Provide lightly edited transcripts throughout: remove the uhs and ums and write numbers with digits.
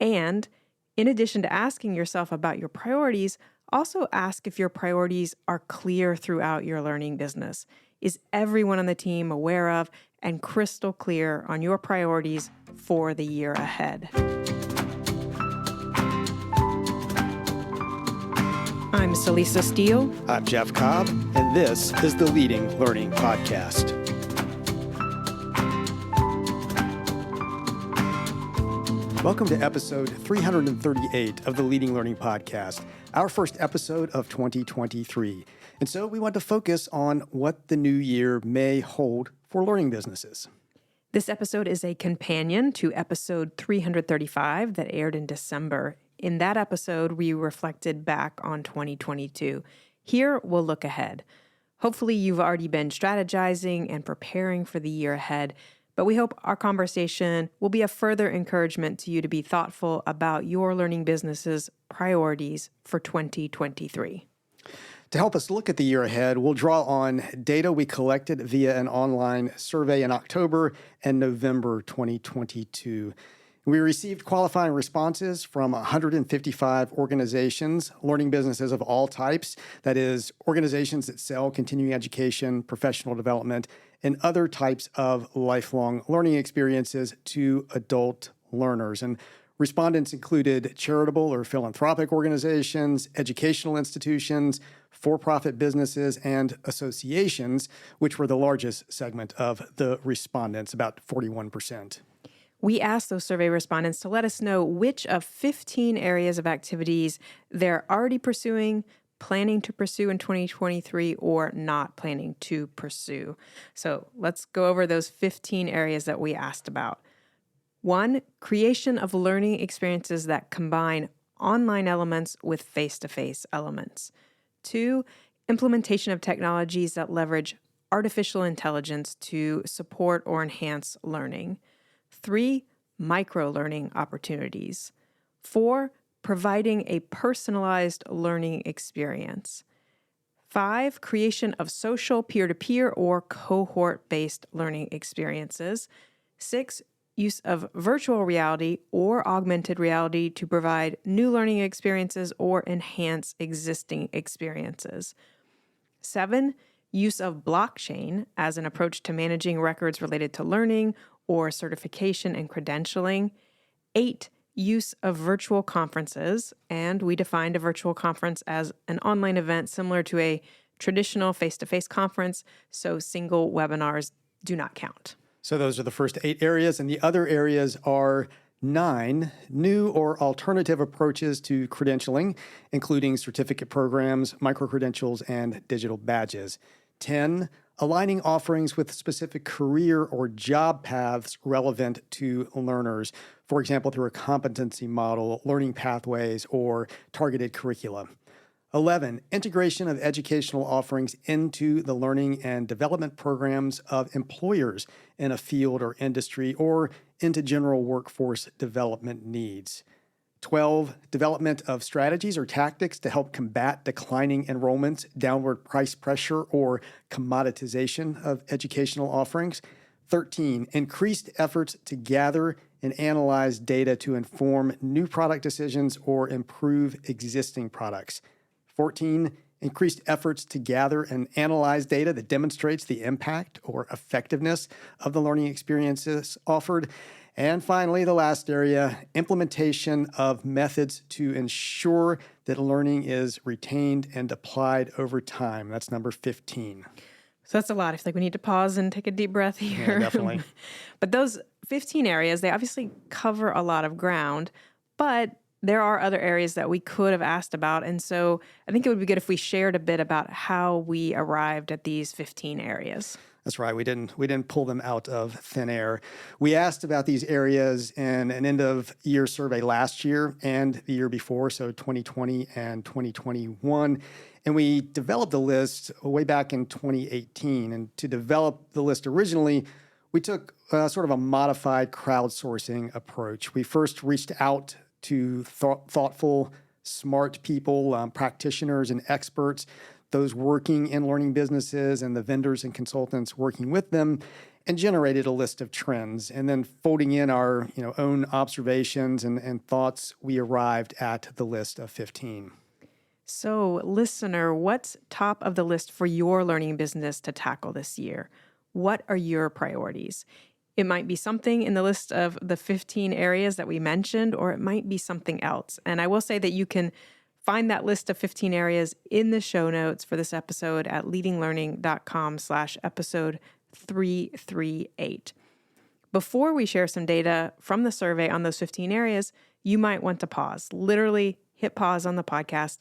And in addition to asking yourself about your priorities, also ask if your priorities are clear throughout your learning business. Is everyone on the team aware of and crystal clear on your priorities for the year ahead? I'm Celisa Steele. I'm Jeff Cobb, and this is the Leading Learning Podcast. Welcome to episode 338 of the Leading Learning Podcast, our first episode of 2023. And so we want to focus on what the new year may hold for learning businesses. This episode is a companion to episode 335 that aired in December. In that episode, we reflected back on 2022. Here, we'll look ahead. Hopefully, you've already been strategizing and preparing for the year ahead, but we hope our conversation will be a further encouragement to you to be thoughtful about your learning business's priorities for 2023. To help us look at the year ahead, we'll draw on data we collected via an online survey in October and November 2022. We received qualifying responses from 155 organizations, learning businesses of all types, that is, organizations that sell continuing education, professional development, and other types of lifelong learning experiences to adult learners. And respondents included charitable or philanthropic organizations, educational institutions, for-profit businesses, and associations, which were the largest segment of the respondents, about 41%. We asked those survey respondents to let us know which of 15 areas of activities they're already pursuing, planning to pursue in 2023, or not planning to pursue. So let's go over those 15 areas that we asked about. 1, creation of learning experiences that combine online elements with face-to-face elements. 2, implementation of technologies that leverage artificial intelligence to support or enhance learning. 3, micro-learning opportunities. 4, providing a personalized learning experience. 5, creation of social peer-to-peer or cohort-based learning experiences. 6, use of virtual reality or augmented reality to provide new learning experiences or enhance existing experiences. 7, use of blockchain as an approach to managing records related to learning or certification and credentialing. 8, use of virtual conferences, and we defined a virtual conference as an online event similar to a traditional face-to-face conference, so single webinars do not count. So those are the first 8 areas, and the other areas are 9, new or alternative approaches to credentialing, including certificate programs, micro-credentials, and digital badges. 10, aligning offerings with specific career or job paths relevant to learners, for example, through a competency model, learning pathways, or targeted curricula. 11, integration of educational offerings into the learning and development programs of employers in a field or industry or into general workforce development needs. 12, development of strategies or tactics to help combat declining enrollments, downward price pressure, or commoditization of educational offerings. 13, increased efforts to gather and analyze data to inform new product decisions or improve existing products. 14, increased efforts to gather and analyze data that demonstrates the impact or effectiveness of the learning experiences offered. And finally, the last area, implementation of methods to ensure that learning is retained and applied over time. That's number 15. So that's a lot. I feel like we need to pause and take a deep breath here. Yeah, definitely. But those 15 areas, they obviously cover a lot of ground, but there are other areas that we could have asked about. And so I think it would be good if we shared a bit about how we arrived at these 15 areas. That's right. We didn't pull them out of thin air. We asked about these areas in an end-of-year survey last year and the year before, so 2020 and 2021. And we developed a list way back in 2018. And to develop the list originally, we took sort of a modified crowdsourcing approach. We first reached out to thoughtful, smart people, practitioners and experts, those working in learning businesses and the vendors and consultants working with them. and generated a list of trends. And then folding in our own observations and thoughts, we arrived at the list of 15. So, listener, what's top of the list for your learning business to tackle this year? What are your priorities? It might be something in the list of the 15 areas that we mentioned, or it might be something else. And I will say that you can find that list of 15 areas in the show notes for this episode at leadinglearning.com/episode 338. Before we share some data from the survey on those 15 areas, you might want to pause, literally hit pause on the podcast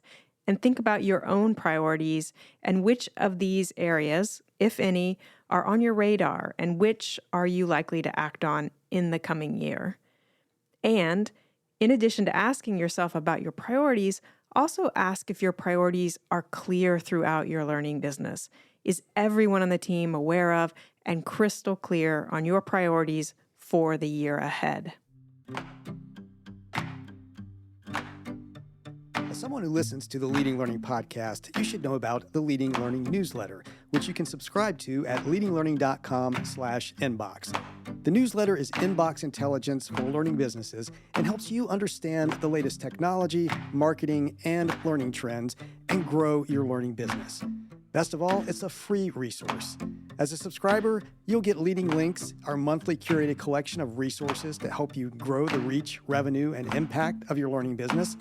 and think about your own priorities and which of these areas, if any, are on your radar and which are you likely to act on in the coming year. And in addition to asking yourself about your priorities, also ask if your priorities are clear throughout your learning business. Is everyone on the team aware of and crystal clear on your priorities for the year ahead? As someone who listens to the Leading Learning podcast, you should know about the Leading Learning newsletter, which you can subscribe to at leadinglearning.com/inbox. The newsletter is inbox intelligence for learning businesses and helps you understand the latest technology, marketing, and learning trends and grow your learning business. Best of all, it's a free resource. As a subscriber, you'll get Leading Links, our monthly curated collection of resources to help you grow the reach, revenue, and impact of your learning business.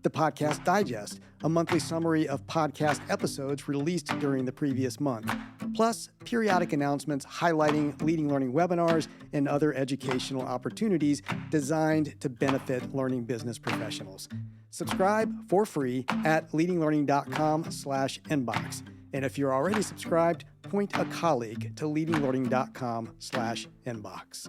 The Podcast Digest, a monthly summary of podcast episodes released during the previous month, plus periodic announcements highlighting Leading Learning webinars and other educational opportunities designed to benefit learning business professionals. Subscribe for free at leadinglearning.com/inbox. And if you're already subscribed, point a colleague to leadinglearning.com/inbox.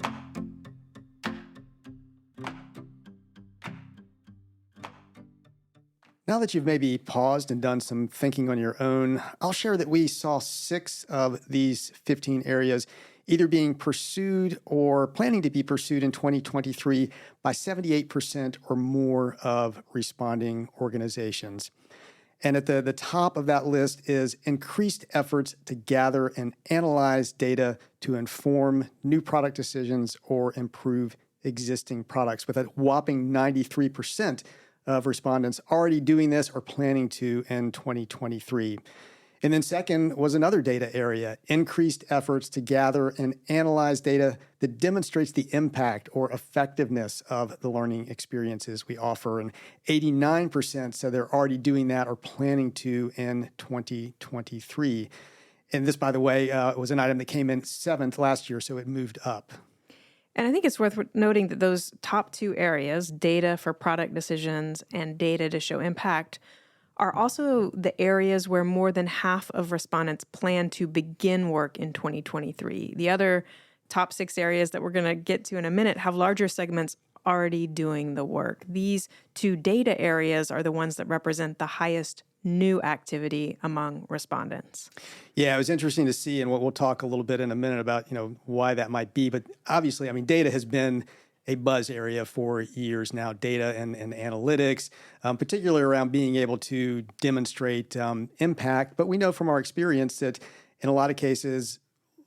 Now that you've maybe paused and done some thinking on your own, I'll share that we saw 6 of these 15 areas either being pursued or planning to be pursued in 2023 by 78% or more of responding organizations. And at the top of that list is increased efforts to gather and analyze data to inform new product decisions or improve existing products, with a whopping 93% of respondents already doing this or planning to in 2023. And then second was another data area, increased efforts to gather and analyze data that demonstrates the impact or effectiveness of the learning experiences we offer. And 89% said they're already doing that or planning to in 2023. And this, by the way, was an item that came in 7th last year, so it moved up. And I think it's worth noting that those top 2 areas, data for product decisions and data to show impact, are also the areas where more than half of respondents plan to begin work in 2023. The other top 6 areas that we're going to get to in a minute have larger segments already doing the work. These 2 data areas are the ones that represent the highest new activity among respondents. Yeah, it was interesting to see, and we'll talk a little bit in a minute about why that might be. But obviously, data has been a buzz area for years now, data and analytics, particularly around being able to demonstrate impact. But we know from our experience that in a lot of cases,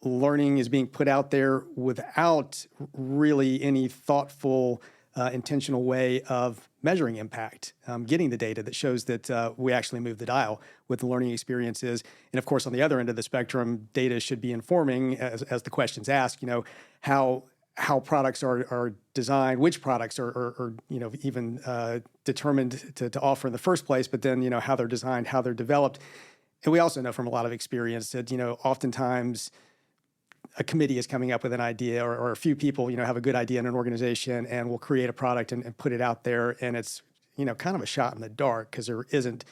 learning is being put out there without really any thoughtful, intentional way of measuring impact, getting the data that shows that we actually move the dial with the learning experiences. And of course, on the other end of the spectrum, data should be informing, as the questions ask, how products are designed, which products are even determined to offer in the first place, but then, how they're designed, how they're developed. And we also know from a lot of experience that, oftentimes a committee is coming up with an idea or a few people, have a good idea in an organization and will create a product and put it out there. And it's, kind of a shot in the dark because there isn't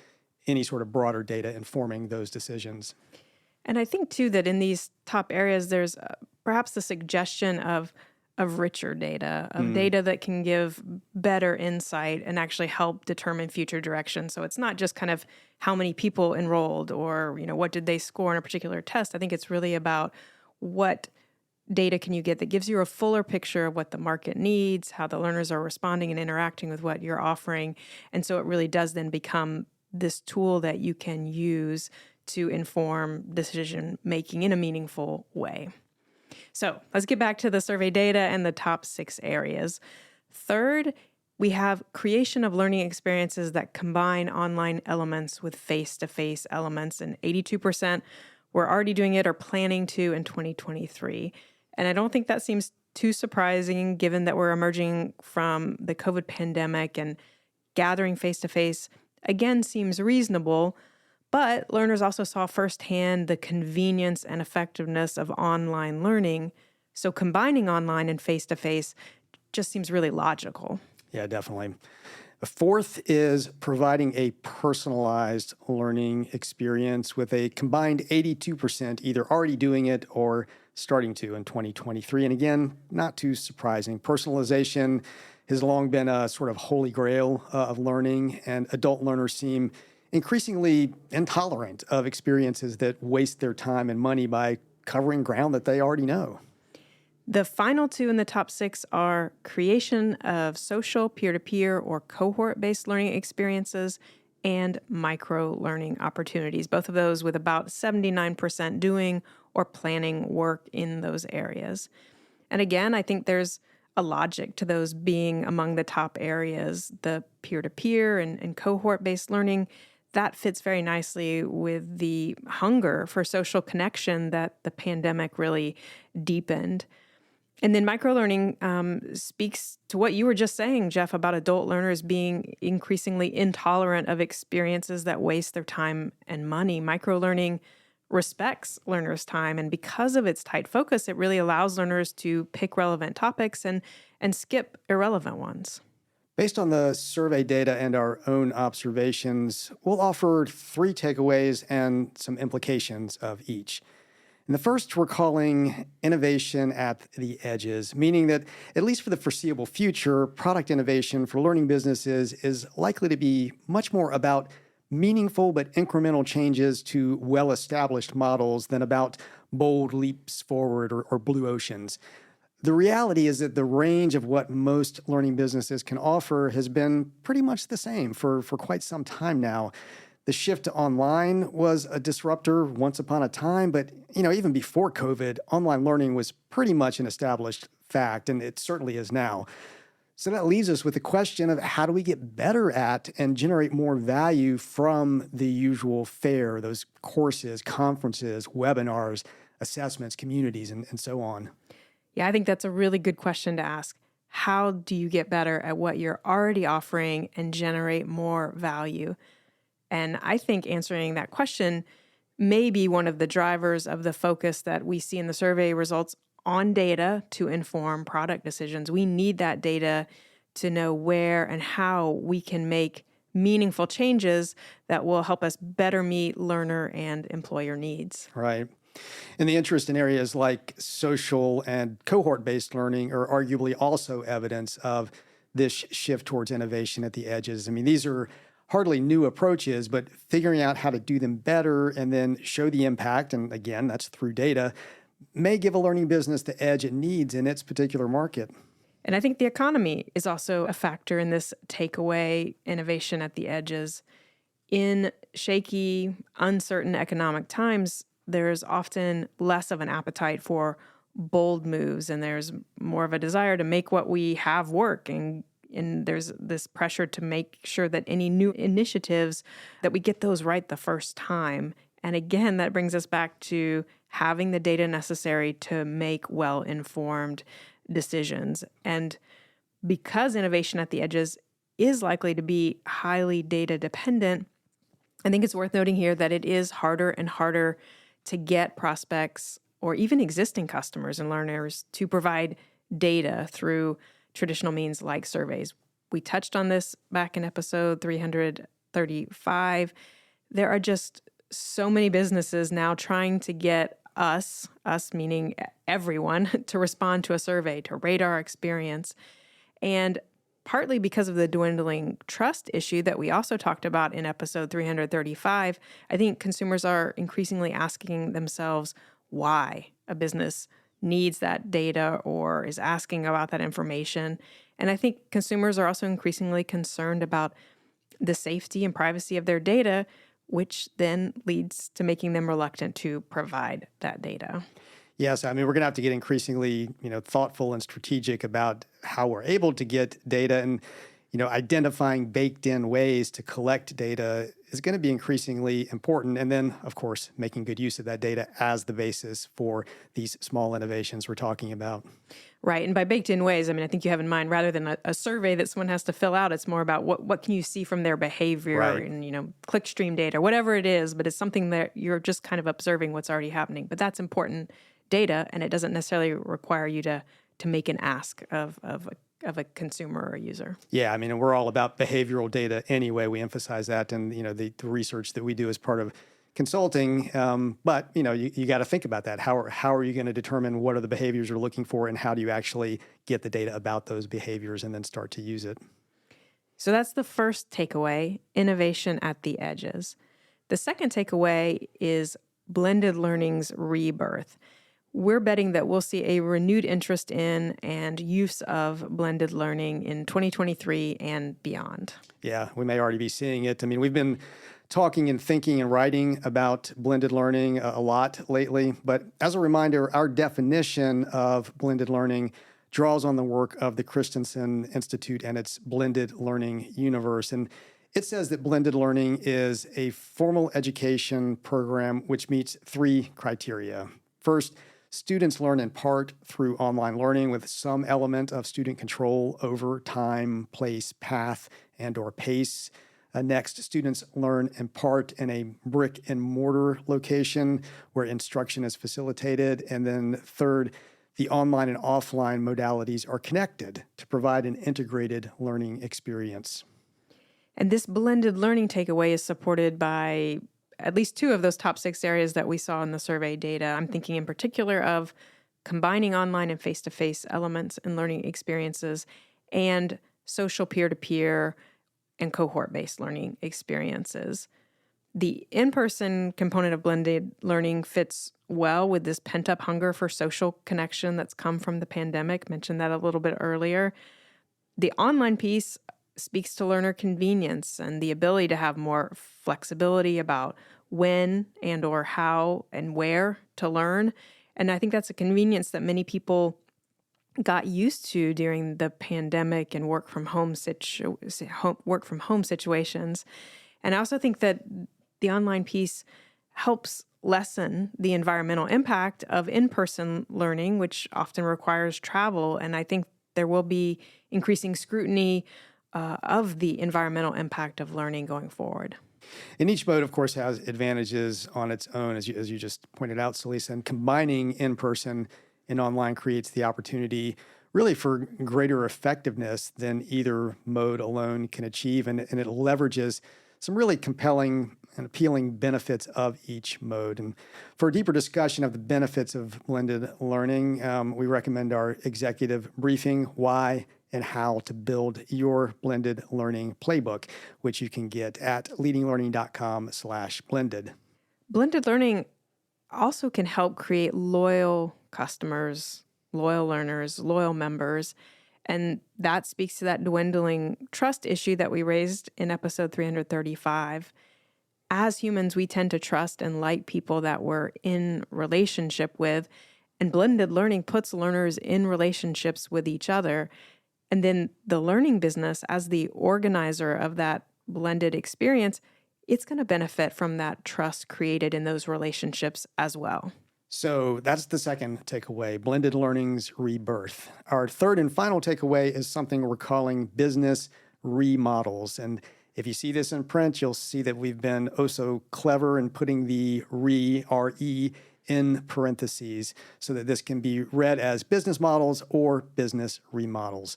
any sort of broader data informing those decisions. And I think, too, that in these top areas, there's perhaps the suggestion of richer data, of data that can give better insight and actually help determine future direction. So it's not just kind of how many people enrolled or, what did they score in a particular test. I think it's really about what data can you get that gives you a fuller picture of what the market needs, how the learners are responding and interacting with what you're offering. And so it really does then become this tool that you can use to inform decision making in a meaningful way. So let's get back to the survey data and the top 6 areas. Third, we have creation of learning experiences that combine online elements with face-to-face elements, and 82% were already doing it or planning to in 2023. And I don't think that seems too surprising given that we're emerging from the COVID pandemic, and gathering face-to-face again seems reasonable. But learners also saw firsthand the convenience and effectiveness of online learning. So combining online and face-to-face just seems really logical. Yeah, definitely. The fourth is providing a personalized learning experience with a combined 82% either already doing it or starting to in 2023. And again, not too surprising. Personalization has long been a sort of holy grail of learning, and adult learners seem increasingly intolerant of experiences that waste their time and money by covering ground that they already know. The final 2 in the top 6 are creation of social, peer-to-peer, or cohort-based learning experiences and micro-learning opportunities, both of those with about 79% doing or planning work in those areas. And again, I think there's a logic to those being among the top areas. The peer-to-peer and cohort-based learning, that fits very nicely with the hunger for social connection that the pandemic really deepened. And then microlearning speaks to what you were just saying, Jeff, about adult learners being increasingly intolerant of experiences that waste their time and money. Microlearning respects learners' time, and because of its tight focus, it really allows learners to pick relevant topics and skip irrelevant ones. Based on the survey data and our own observations, we'll offer 3 takeaways and some implications of each. And the first we're calling innovation at the edges, meaning that, at least for the foreseeable future, product innovation for learning businesses is likely to be much more about meaningful but incremental changes to well-established models than about bold leaps forward or blue oceans. The reality is that the range of what most learning businesses can offer has been pretty much the same for quite some time now. The shift to online was a disruptor once upon a time, but even before COVID, online learning was pretty much an established fact, and it certainly is now. So that leaves us with the question of how do we get better at and generate more value from the usual fare, those courses, conferences, webinars, assessments, communities, and so on. Yeah, I think that's a really good question to ask. How do you get better at what you're already offering and generate more value? And I think answering that question may be one of the drivers of the focus that we see in the survey results on data to inform product decisions. We need that data to know where and how we can make meaningful changes that will help us better meet learner and employer needs. Right. And the interest in areas like social and cohort-based learning are arguably also evidence of this shift towards innovation at the edges. I mean, these are hardly new approaches, but figuring out how to do them better and then show the impact, and again, that's through data, may give a learning business the edge it needs in its particular market. And I think the economy is also a factor in this takeaway innovation at the edges. In shaky, uncertain economic times, there's often less of an appetite for bold moves, and there's more of a desire to make what we have work, and there's this pressure to make sure that any new initiatives, that we get those right the first time. And again, that brings us back to having the data necessary to make well-informed decisions. And because innovation at the edges is likely to be highly data dependent, I think it's worth noting here that it is harder and harder to get prospects or even existing customers and learners to provide data through traditional means like surveys. We touched on this back in episode 335. There are just so many businesses now trying to get us meaning everyone, to respond to a survey, to rate our experience. And partly because of the dwindling trust issue that we also talked about in episode 335, I think consumers are increasingly asking themselves why a business needs that data or is asking about that information. And I think consumers are also increasingly concerned about the safety and privacy of their data, which then leads to making them reluctant to provide that data. Yes, I mean, we're going to have to get increasingly, thoughtful and strategic about how we're able to get data, and, identifying baked in ways to collect data is going to be increasingly important. And then, of course, making good use of that data as the basis for these small innovations we're talking about. Right. And by baked in ways, I mean, I think you have in mind rather than a survey that someone has to fill out, it's more about what can you see from their behavior Right. and, clickstream data, whatever it is, but it's something that you're just kind of observing what's already happening. But that's important data, and it doesn't necessarily require you to make an ask of a consumer or a user. Yeah, I mean, and we're all about behavioral data anyway. We emphasize that, and the research that we do as part of consulting. But you got to think about that. How are you going to determine what are the behaviors you're looking for, and how do you actually get the data about those behaviors and then start to use it? So that's the first takeaway: innovation at the edges. The second takeaway is blended learning's rebirth. We're betting that we'll see a renewed interest in and use of blended learning in 2023 and beyond. Yeah, we may already be seeing it. I mean, we've been talking and thinking and writing about blended learning a lot lately. But as a reminder, our definition of blended learning draws on the work of the Christensen Institute and its blended learning universe. And it says that blended learning is a formal education program which meets three criteria. First, students learn in part through online learning with some element of student control over time, place, path, and/or pace. Next, students learn in part in a brick and mortar location where instruction is facilitated. And then third, the online and offline modalities are connected to provide an integrated learning experience. And this blended learning takeaway is supported by at least two of those top 6 areas that we saw in the survey data. I'm thinking in particular of combining online and face-to-face elements and learning experiences, and social peer-to-peer and cohort-based learning experiences. The in-person component of blended learning fits well with this pent-up hunger for social connection that's come from the pandemic. Mentioned that a little bit earlier. The online piece speaks to learner convenience and the ability to have more flexibility about when and or how and where to learn. And I think that's a convenience that many people got used to during the pandemic and work from home situations. And I also think that the online piece helps lessen the environmental impact of in-person learning, which often requires travel. And I think there will be increasing scrutiny of the environmental impact of learning going forward. And each mode, of course, has advantages on its own, as you just pointed out, Celisa. And combining in-person and online creates the opportunity really for greater effectiveness than either mode alone can achieve. And it leverages some really compelling and appealing benefits of each mode. And for a deeper discussion of the benefits of blended learning, we recommend our executive briefing, Why and How to Build Your Blended Learning Playbook, which you can get at leadinglearning.com/blended. Blended learning also can help create loyal customers, loyal learners, loyal members. And that speaks to that dwindling trust issue that we raised in episode 335. As humans, we tend to trust and like people that we're in relationship with. And blended learning puts learners in relationships with each other. And then the learning business, as the organizer of that blended experience, it's going to benefit from that trust created in those relationships as well. So that's the second takeaway, blended learning's rebirth. Our third and final takeaway is something we're calling business remodels. And if you see this in print, you'll see that we've been oh so clever in putting the R-E, in parentheses so that this can be read as business models or business remodels.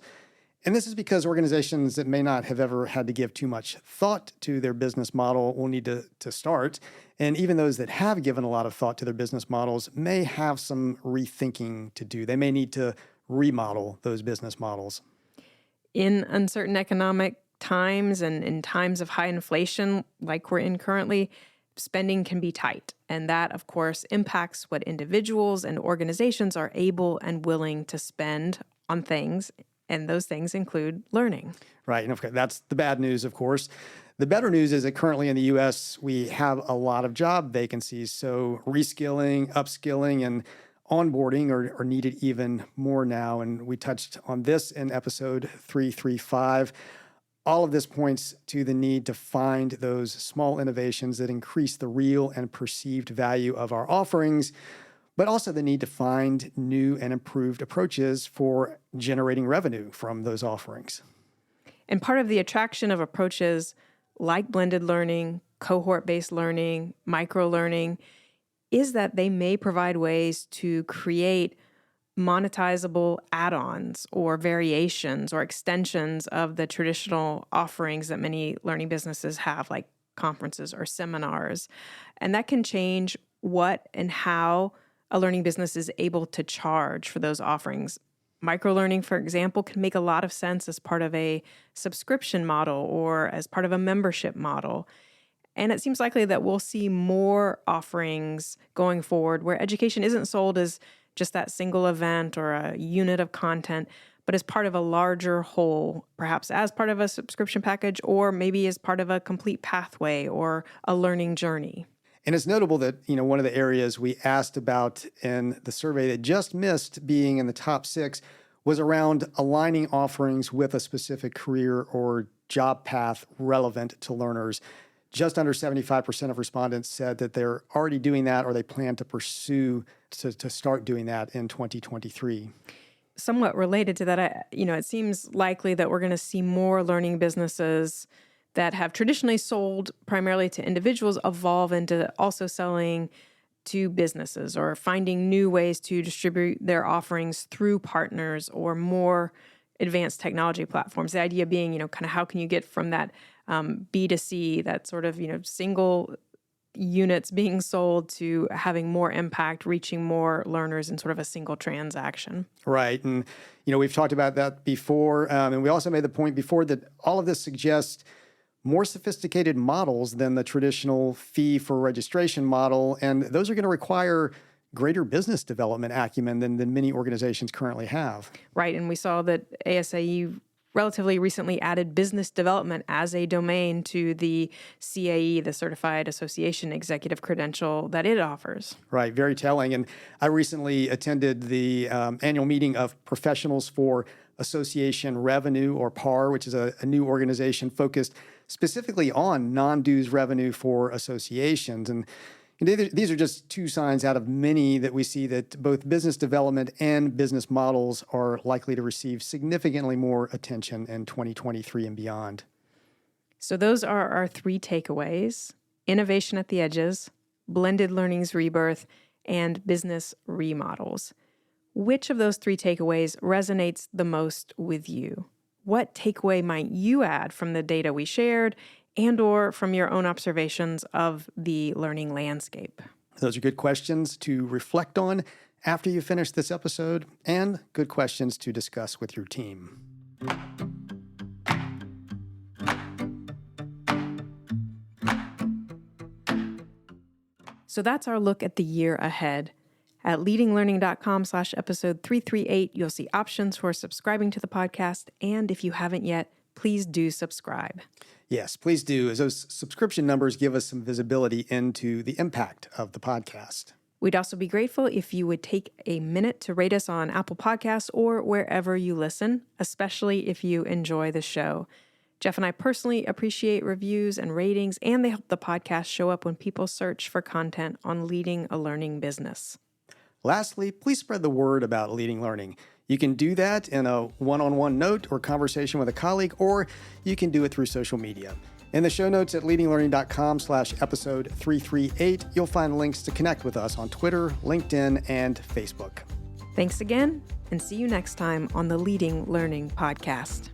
And this is because organizations that may not have ever had to give too much thought to their business model will need to start. And even those that have given a lot of thought to their business models may have some rethinking to do. They may need to remodel those business models. In uncertain economic times and in times of high inflation like we're in currently, spending can be tight. And that, of course, impacts what individuals and organizations are able and willing to spend on things. And those things include learning. Right. And that's the bad news, of course. The better news is that currently in the U.S., we have a lot of job vacancies. So reskilling, upskilling, and onboarding are needed even more now. And we touched on this in episode 335. All of this points to the need to find those small innovations that increase the real and perceived value of our offerings, but also the need to find new and improved approaches for generating revenue from those offerings. And part of the attraction of approaches like blended learning, cohort-based learning, micro-learning, is that they may provide ways to create monetizable add-ons or variations or extensions of the traditional offerings that many learning businesses have, like conferences or seminars. And that can change what and how a learning business is able to charge for those offerings. Microlearning, for example, can make a lot of sense as part of a subscription model or as part of a membership model. And it seems likely that we'll see more offerings going forward where education isn't sold as just that single event or a unit of content, but as part of a larger whole, perhaps as part of a subscription package, or maybe as part of a complete pathway or a learning journey. And it's notable that, one of the areas we asked about in the survey that just missed being in the top 6 was around aligning offerings with a specific career or job path relevant to learners. Just under 75% of respondents said that they're already doing that or they plan to pursue to start doing that in 2023. Somewhat related to that, it seems likely that we're going to see more learning businesses that have traditionally sold primarily to individuals evolve into also selling to businesses or finding new ways to distribute their offerings through partners or more advanced technology platforms. The idea being, kind of how can you get from that B2C, that sort of, single units being sold to having more impact, reaching more learners in sort of a single transaction. Right. And, we've talked about that before. And we also made the point before that all of this suggests more sophisticated models than the traditional fee for registration model. And those are going to require greater business development acumen than many organizations currently have. Right. And we saw that ASAE relatively recently added business development as a domain to the CAE, the Certified Association Executive Credential that it offers. Right. Very telling. And I recently attended the annual meeting of Professionals for Association Revenue, or PAR, which is a new organization focused specifically on non-dues revenue for associations. And these are just 2 signs out of many that we see that both business development and business models are likely to receive significantly more attention in 2023 and beyond. So those are our 3 takeaways: innovation at the edges, blended learning's rebirth, and business remodels. Which of those 3 takeaways resonates the most with you? What takeaway might you add from the data we shared and or from your own observations of the learning landscape? Those are good questions to reflect on after you finish this episode and good questions to discuss with your team. So that's our look at the year ahead. At leadinglearning.com/episode 338, you'll see options for subscribing to the podcast. And if you haven't yet, please do subscribe. Yes, please do, as those subscription numbers give us some visibility into the impact of the podcast. We'd also be grateful if you would take a minute to rate us on Apple Podcasts or wherever you listen, especially if you enjoy the show. Jeff and I personally appreciate reviews and ratings, and they help the podcast show up when people search for content on leading a learning business. Lastly, please spread the word about Leading Learning. You can do that in a one-on-one note or conversation with a colleague, or you can do it through social media. In the show notes at leadinglearning.com/episode 338, you'll find links to connect with us on Twitter, LinkedIn, and Facebook. Thanks again, and see you next time on the Leading Learning Podcast.